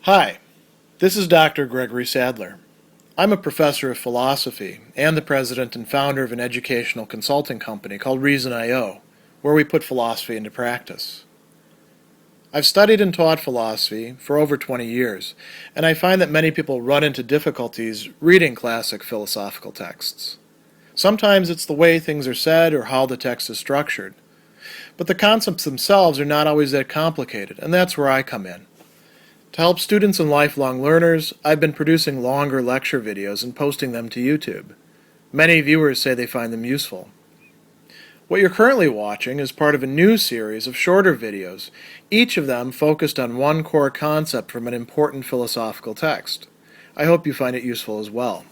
Hi, this is Dr. Gregory Sadler. I'm a professor of philosophy and the president and founder of an educational consulting company called Reason.io, where we put philosophy into practice. I've studied and taught philosophy for over 20 years, and I find that many people run into difficulties reading classic philosophical texts. Sometimes it's the way things are said or how the text is structured. But the concepts themselves are not always that complicated, and that's where I come in. To help students and lifelong learners, I've been producing longer lecture videos and posting them to YouTube. Many viewers say they find them useful. What you're currently watching is part of a new series of shorter videos, each of them focused on one core concept from an important philosophical text. I hope you find it useful as well.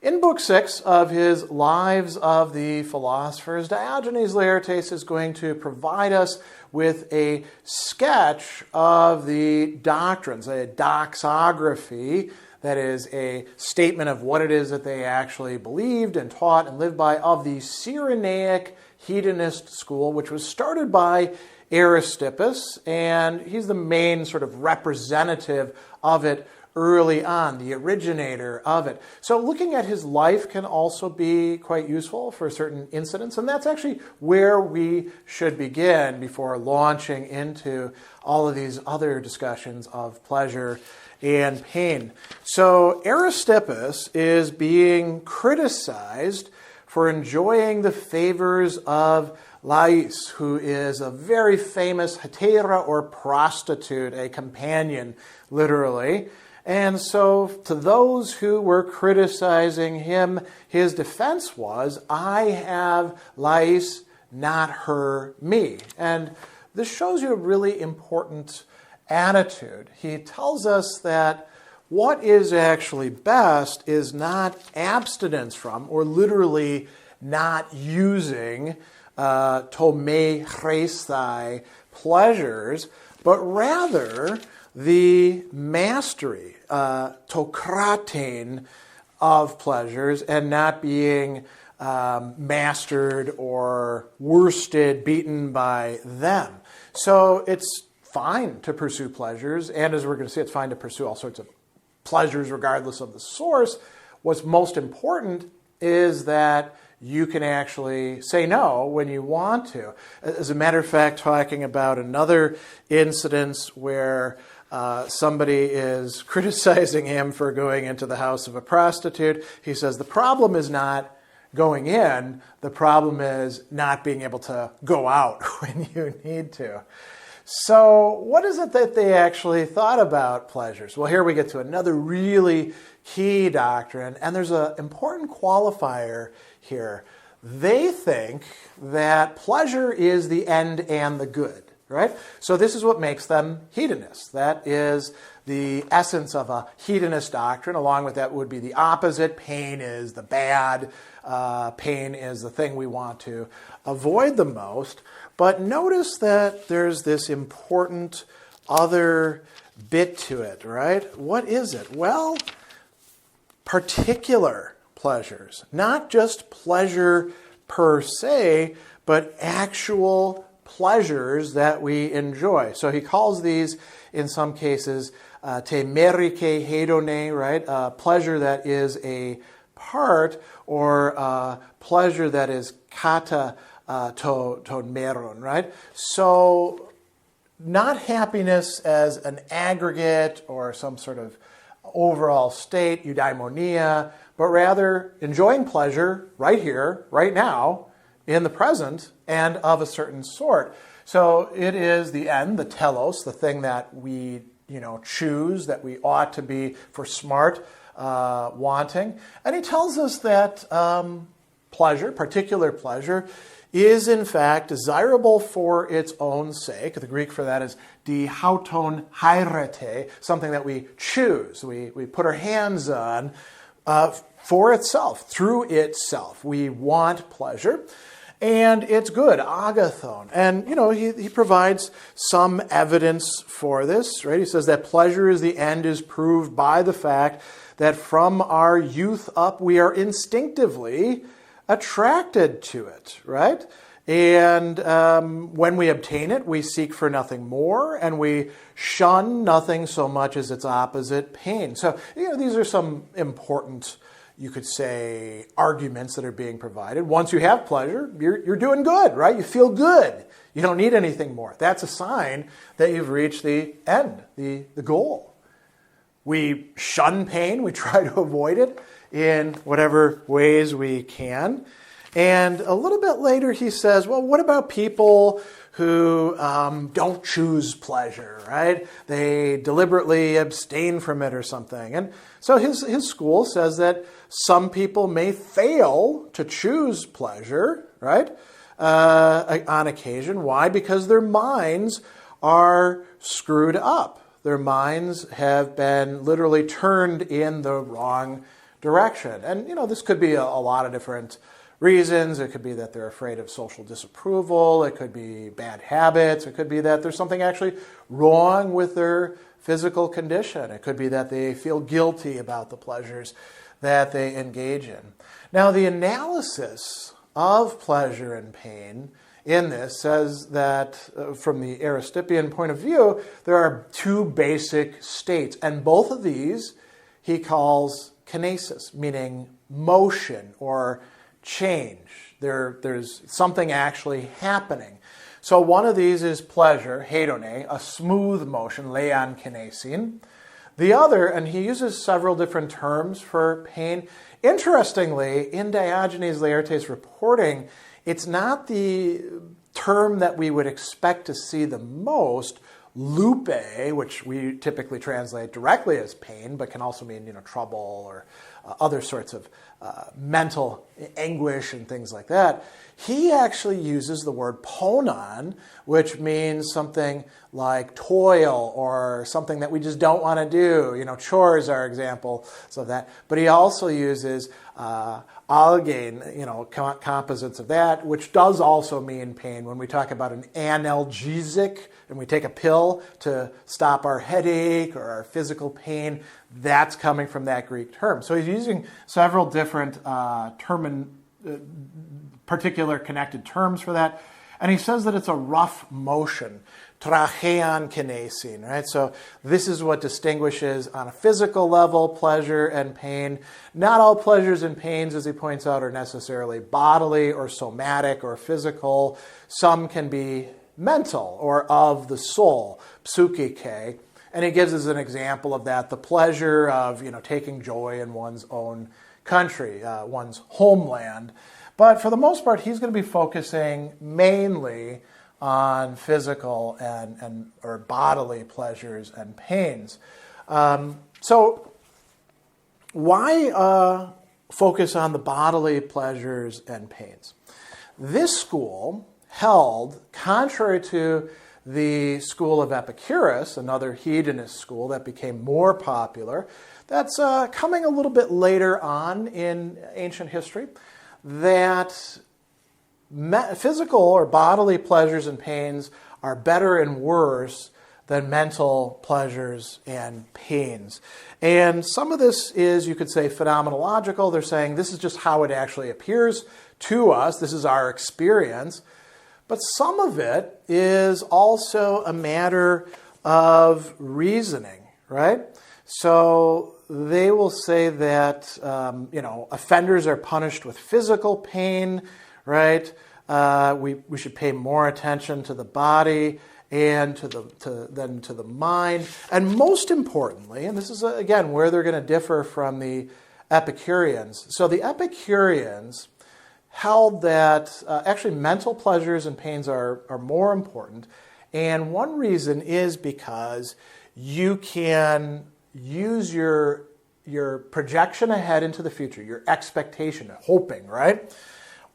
In Book 6 of his Lives of the Philosophers, Diogenes Laertes is going to provide us with a sketch of the doctrines, a doxography, that is a statement of what it is that they actually believed and taught and lived by, of the Cyrenaic hedonist school, which was started by Aristippus, and he's the main sort of representative of it early on, the originator of it. So looking at his life can also be quite useful for certain incidents, and that's actually where we should begin before launching into all of these other discussions of pleasure and pain. So Aristippus is being criticized for enjoying the favors of Lais, who is a very famous hetera or prostitute, a companion, literally. And so to those who were criticizing him, his defense was, I have Lais, not her, me. And this shows you a really important attitude. He tells us that what is actually best is not abstinence from, or literally not using, tomei chresthai, pleasures, but rather the mastery, tokratein, of pleasures, and not being mastered or worsted, beaten by them. So it's fine to pursue pleasures, and as we're going to see, it's fine to pursue all sorts of pleasures regardless of the source. What's most important is that you can actually say no when you want to. As a matter of fact, talking about another incident where somebody is criticizing him for going into the house of a prostitute, he says the problem is not going in, the problem is not being able to go out when you need to. So what is it that they actually thought about pleasures? Well, here we get to another really key doctrine, and there's an important qualifier here. They think that pleasure is the end and the good, right? So this is what makes them hedonists. That is the essence of a hedonist doctrine. Along with that would be the opposite. Pain is the bad. Pain is the thing we want to avoid the most. But notice that there's this important other bit to it, right? What is it? Well, particular pleasures. Not just pleasure per se, but actual pleasures that we enjoy. So he calls these, in some cases, te merike hedone, right? Pleasure that is a part, or pleasure that is kata to meron, right? So not happiness as an aggregate or some sort of overall state, eudaimonia, but rather enjoying pleasure right here, right now, in the present, and of a certain sort. So it is the end, the telos, the thing that we choose, that we ought to be, for smart, wanting. And he tells us that pleasure, particular pleasure, is in fact desirable for its own sake. The Greek for that is di hauton hairete, something that we choose, we put our hands on for itself, through itself. We want pleasure, and it's good, agathon. And, he provides some evidence for this, right? He says that pleasure is the end is proved by the fact that from our youth up we are instinctively attracted to it, right? And when we obtain it, we seek for nothing more, and we shun nothing so much as its opposite, pain. So, these are some important, you could say, arguments that are being provided. Once you have pleasure, you're doing good, right? You feel good. You don't need anything more. That's a sign that you've reached the end, the goal. We shun pain. We try to avoid it in whatever ways we can. And a little bit later he says, well, what about people who don't choose pleasure, right? They deliberately abstain from it or something. And so his school says that some people may fail to choose pleasure, right, on occasion. Why? Because their minds are screwed up. Their minds have been literally turned in the wrong direction. And, this could be a lot of different reasons. It could be that they're afraid of social disapproval. It could be bad habits. It could be that there's something actually wrong with their physical condition. It could be that they feel guilty about the pleasures that they engage in. Now, the analysis of pleasure and pain in this says that from the Aristippian point of view, there are two basic states, and both of these he calls kinesis, meaning motion or change. There's something actually happening. So one of these is pleasure, hedone, a smooth motion, leian kinesin. The other, and he uses several different terms for pain. Interestingly, in Diogenes Laertes' reporting, it's not the term that we would expect to see the most, lupe, which we typically translate directly as pain, but can also mean trouble or other sorts of mental anguish and things like that. He actually uses the word ponon, which means something like toil or something that we just don't want to do. Chores are examples of that. But he also uses algane, composites of that, which does also mean pain. When we talk about an analgesic and we take a pill to stop our headache or our physical pain, that's coming from that Greek term. So he's using several different particular connected terms for that. And he says that it's a rough motion, trachean kinesin, right? So this is what distinguishes on a physical level pleasure and pain. Not all pleasures and pains, as he points out, are necessarily bodily or somatic or physical. Some can be mental or of the soul, psychike. And he gives us an example of that, the pleasure of taking joy in one's own country, one's homeland. But for the most part, he's going to be focusing mainly on physical or bodily pleasures and pains. So why focus on the bodily pleasures and pains? This school held, contrary to the school of Epicurus, another hedonist school that became more popular, that's coming a little bit later on in ancient history, that physical or bodily pleasures and pains are better and worse than mental pleasures and pains. And some of this is, you could say, phenomenological. They're saying this is just how it actually appears to us. This is our experience. But some of it is also a matter of reasoning, right? So they will say that, offenders are punished with physical pain, right? We should pay more attention to the body and than to the mind. And most importantly, and this is, again, where they're going to differ from the Epicureans. So the Epicureans held that actually mental pleasures and pains are more important. And one reason is because you can use your projection ahead into the future, your expectation, hoping, right?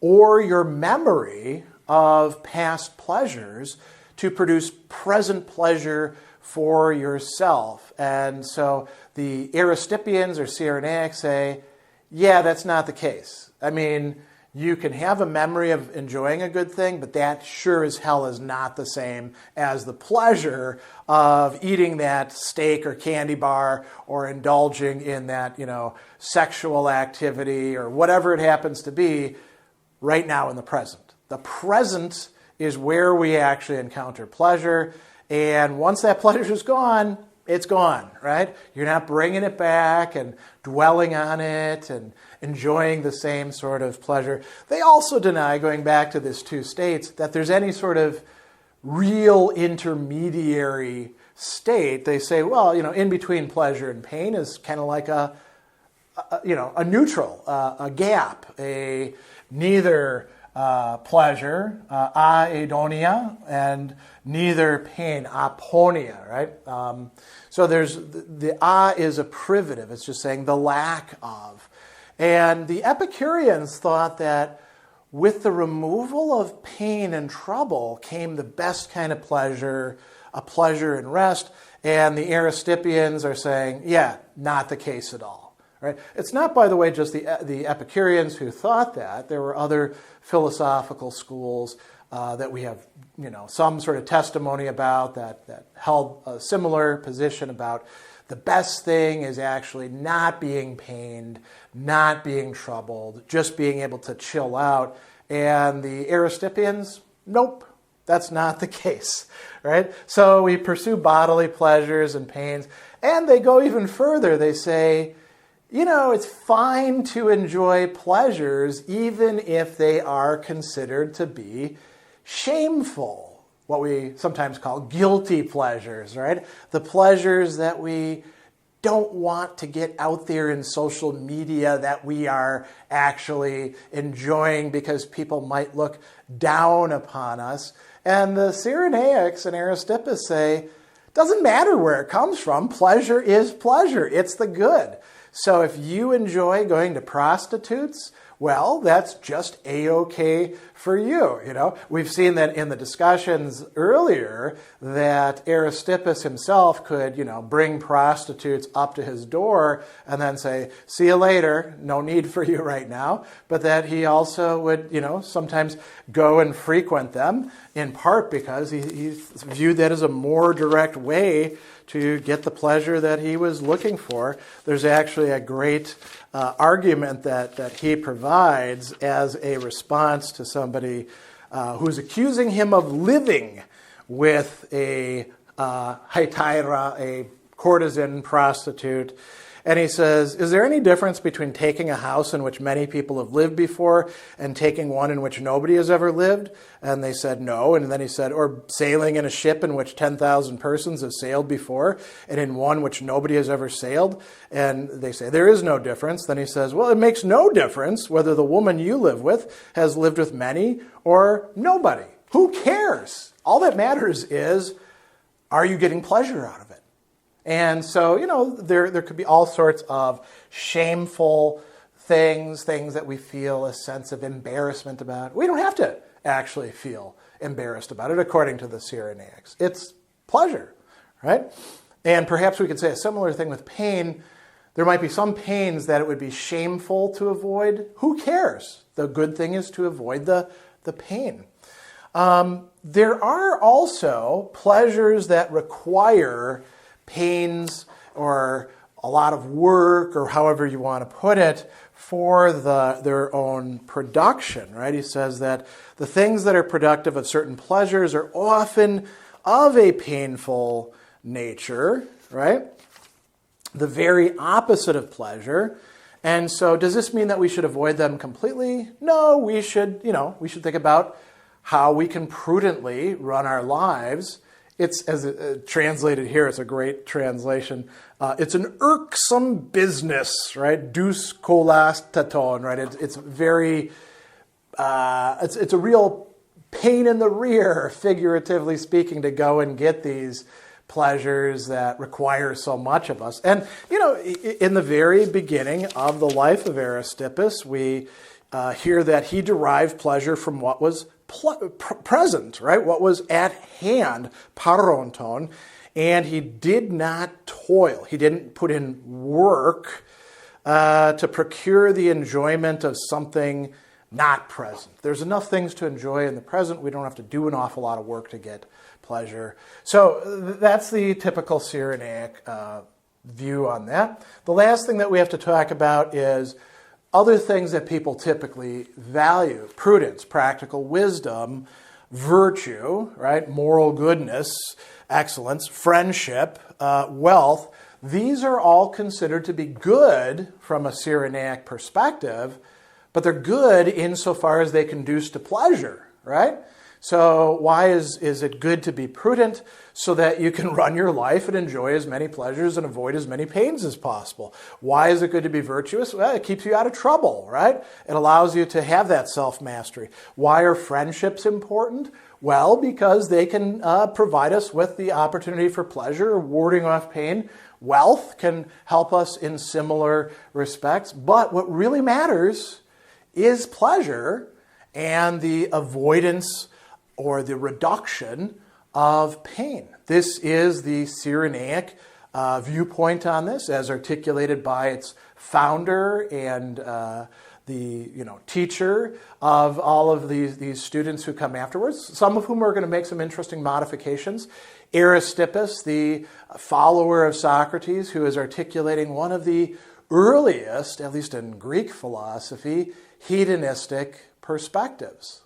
Or your memory of past pleasures to produce present pleasure for yourself. And so the Aristippians or Cyrenaics say, yeah, that's not the case. I mean, you can have a memory of enjoying a good thing, but that sure as hell is not the same as the pleasure of eating that steak or candy bar or indulging in that, sexual activity or whatever it happens to be right now in the present. The present is where we actually encounter pleasure. And once that pleasure is gone, it's gone, right? You're not bringing it back and dwelling on it and enjoying the same sort of pleasure. They also deny, going back to this two states, that there's any sort of real intermediary state. They say, well, in between pleasure and pain is kind of like a neutral, a gap, a neither pleasure, aidonia, and neither pain, aponia, right? So there's the is a privative. It's just saying the lack of. And the Epicureans thought that with the removal of pain and trouble came the best kind of pleasure, a pleasure in rest. And the Aristippians are saying, yeah, not the case at all. Right? It's not, by the way, just the Epicureans who thought that. There were other philosophical schools that we have, some sort of testimony about that held a similar position about the best thing is actually not being pained, not being troubled, just being able to chill out. And the Aristippians, nope, that's not the case, right? So we pursue bodily pleasures and pains, and they go even further. They say, it's fine to enjoy pleasures even if they are considered to be shameful, what we sometimes call guilty pleasures, right? The pleasures that we don't want to get out there in social media that we are actually enjoying because people might look down upon us. And the Cyrenaics and Aristippus say, doesn't matter where it comes from, pleasure is pleasure, it's the good. So if you enjoy going to prostitutes, well, that's just A-okay for you. We've seen that in the discussions earlier that Aristippus himself could, bring prostitutes up to his door and then say, see you later, no need for you right now. But that he also would, sometimes go and frequent them, in part because he viewed that as a more direct way to get the pleasure that he was looking for. There's actually a great argument that he provides as a response to somebody who's accusing him of living with a hetaira, a courtesan prostitute. And he says, is there any difference between taking a house in which many people have lived before and taking one in which nobody has ever lived? And they said no. And then he said, or sailing in a ship in which 10,000 persons have sailed before and in one which nobody has ever sailed? And they say, there is no difference. Then he says, well, it makes no difference whether the woman you live with has lived with many or nobody. Who cares? All that matters is, are you getting pleasure out of it? And so, there could be all sorts of shameful things that we feel a sense of embarrassment about. We don't have to actually feel embarrassed about it, according to the Cyrenaics. It's pleasure, right? And perhaps we could say a similar thing with pain. There might be some pains that it would be shameful to avoid. Who cares? The good thing is to avoid the pain. There are also pleasures that require pains or a lot of work, or however you want to put it, for their own production, right? He says that the things that are productive of certain pleasures are often of a painful nature, right? The very opposite of pleasure. And so does this mean that we should avoid them completely? No, we should think about how we can prudently run our lives. It's, as translated here, it's a great translation. It's an irksome business, right? Deus kolastaton, right? It's very, it's a real pain in the rear, figuratively speaking, to go and get these pleasures that require so much of us. And, in the very beginning of the life of Aristippus, we hear that he derived pleasure from what was present, right? What was at hand, paronton, and he did not toil. He didn't put in work to procure the enjoyment of something not present. There's enough things to enjoy in the present. We don't have to do an awful lot of work to get pleasure. So that's the typical Cyrenaic view on that. The last thing that we have to talk about is other things that people typically value: prudence, practical wisdom, virtue, right? Moral goodness, excellence, friendship, wealth. These are all considered to be good from a Cyrenaic perspective, but they're good insofar as they conduce to pleasure, right? So why is it good to be prudent? So that you can run your life and enjoy as many pleasures and avoid as many pains as possible. Why is it good to be virtuous? Well, it keeps you out of trouble, right? It allows you to have that self-mastery. Why are friendships important? Well, because they can provide us with the opportunity for pleasure, warding off pain. Wealth can help us in similar respects. But what really matters is pleasure and the avoidance or the reduction of pain. This is the Cyrenaic viewpoint on this, as articulated by its founder and the teacher of all of these students who come afterwards, some of whom are going to make some interesting modifications. Aristippus, the follower of Socrates, who is articulating one of the earliest, at least in Greek philosophy, hedonistic perspectives.